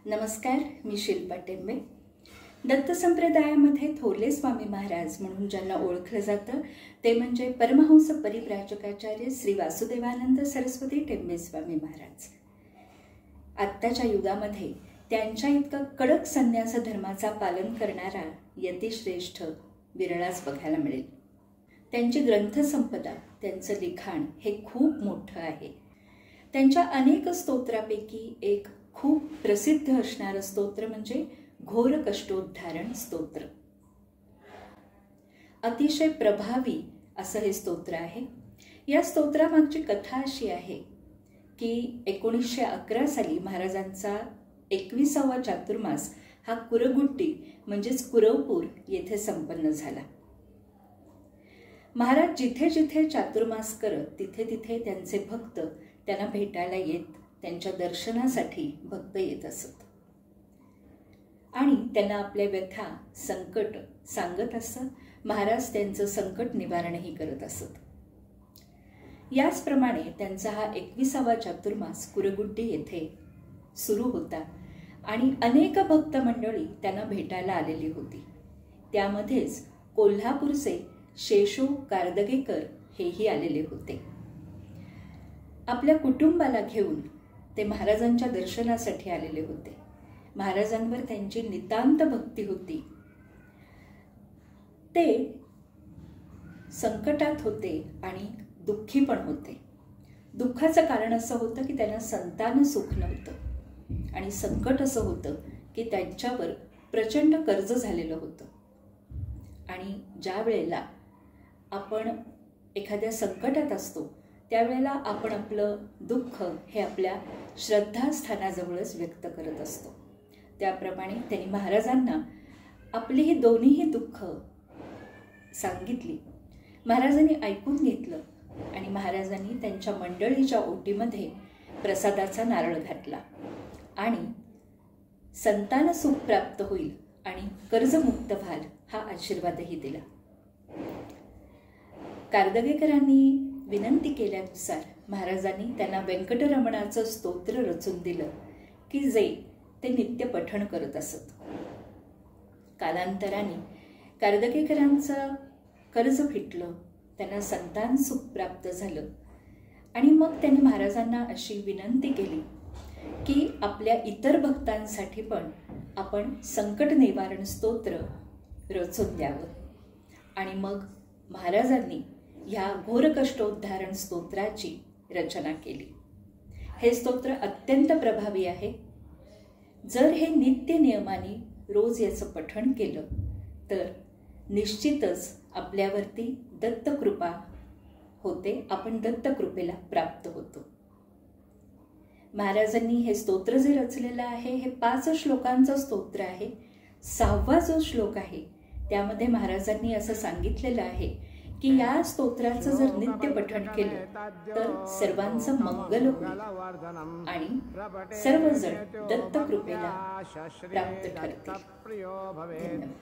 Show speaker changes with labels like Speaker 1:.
Speaker 1: नमस्कार, मी शिल्पा टेंबे। दत्त संप्रदायामध्ये थोरले स्वामी महाराज म्हणून ज्यांना ओळखलं जातं ते म्हणजे परमहंस परिव्राजकाचार्य श्री वासुदेवानंद सरस्वती टेंबे स्वामी महाराज। आत्ताच्या युगामध्ये त्यांच्या इतका कडक संन्यास धर्माचा पालन करणारा यतिश्रेष्ठ विरळाच बघायला मिळेल। त्यांची ग्रंथसंपदा, त्यांचं लिखाण हे खूप मोठं आहे। त्यांच्या अनेक स्तोत्रापैकी एक खूप प्रसिद्ध असणारं स्तोत्र म्हणजे घोर कष्टोद्धारण स्तोत्र। अतिशय प्रभावी असं हे स्तोत्र आहे। या स्तोत्रामागची कथा अशी आहे की 1911 साली महाराजांचा 21वा चातुर्मास हा कुरगुट्टी म्हणजेच कुरवपूर येथे संपन्न झाला। महाराज जिथे जिथे चातुर्मास करत तिथे तिथे त्यांचे भक्त त्यांना भेटायला येत, त्यांच्या दर्शनासाठी भक्त येत असत आणि त्यांना आपल्या व्यथा संकट सांगत असत। महाराज त्यांचं संकट निवारणही करत असत। याचप्रमाणे त्यांचा हा 21वा चातुर्मास कुरगुड्डी येथे सुरू होता आणि अनेक भक्त मंडळी त्यांना भेटायला आलेली होती। त्यामध्येच कोल्हापूरचे शेषू कारदगेकर हेही आलेले होते। आपल्या कुटुंबाला घेऊन ते महाराजांच्या दर्शनासाठी आलेले होते। महाराजांवर त्यांची नितांत भक्ती होती। ते संकटात होते आणि दुःखी पण होते। दुःखाचं कारण असं होतं की त्यांना संतान सुख नव्हतं आणि संकट असं होतं की त्यांच्यावर प्रचंड कर्ज झालेलं होतं। आणि ज्या वेळेला आपण एखाद्या संकटात असतो त्यावेळेला आपण आपलं दुःख हे आपल्या श्रद्धास्थानाजवळच व्यक्त करत असतो। त्याप्रमाणे त्यांनी महाराजांना आपली ही दोन्हीही दुःख सांगितली। महाराजांनी ऐकून घेतलं आणि महाराजांनी त्यांच्या मंडळीच्या ओटीमध्ये प्रसादाचा नारळ घातला आणि संतान सुख प्राप्त होईल आणि कर्जमुक्त व्हाल हा आशीर्वादही दिला। कारदगेकरांनी विनंती केल्यानुसार महाराजांनी त्यांना व्यंकटरमणाचं स्तोत्र रचून दिलं की जे ते नित्य पठण करत असत। कालांतराने कारदगेकरांचं कर्ज फिटलं, त्यांना संतान सुख प्राप्त झालं आणि मग त्यांनी महाराजांना अशी विनंती केली की आपल्या इतर भक्तांसाठी पण आपण संकट निवारण स्तोत्र रचून द्यावं। आणि मग महाराजांनी ह्या घोर कष्टोद्धारण स्तोत्राची रचना केली। हे स्तोत्र अत्यंत प्रभावी आहे। जर हे नित्य नियमाने रोज याचं पठण केलं तर निश्चितच आपल्यावरती दत्तकृपा होते, आपण दत्तकृपेला प्राप्त होतो। महाराजांनी हे स्तोत्र जे रचलेलं आहे हे 5 श्लोकांचं स्तोत्र आहे। 6वा जो श्लोक आहे त्यामध्ये महाराजांनी असं सांगितलेलं आहे की या स्तोत्राचं जर नित्य पठण केलं तर सर्वांचं मंगल होईल आणि सर्वजण दत्तकृपेला प्राप्त ठरतील। धन्यवाद।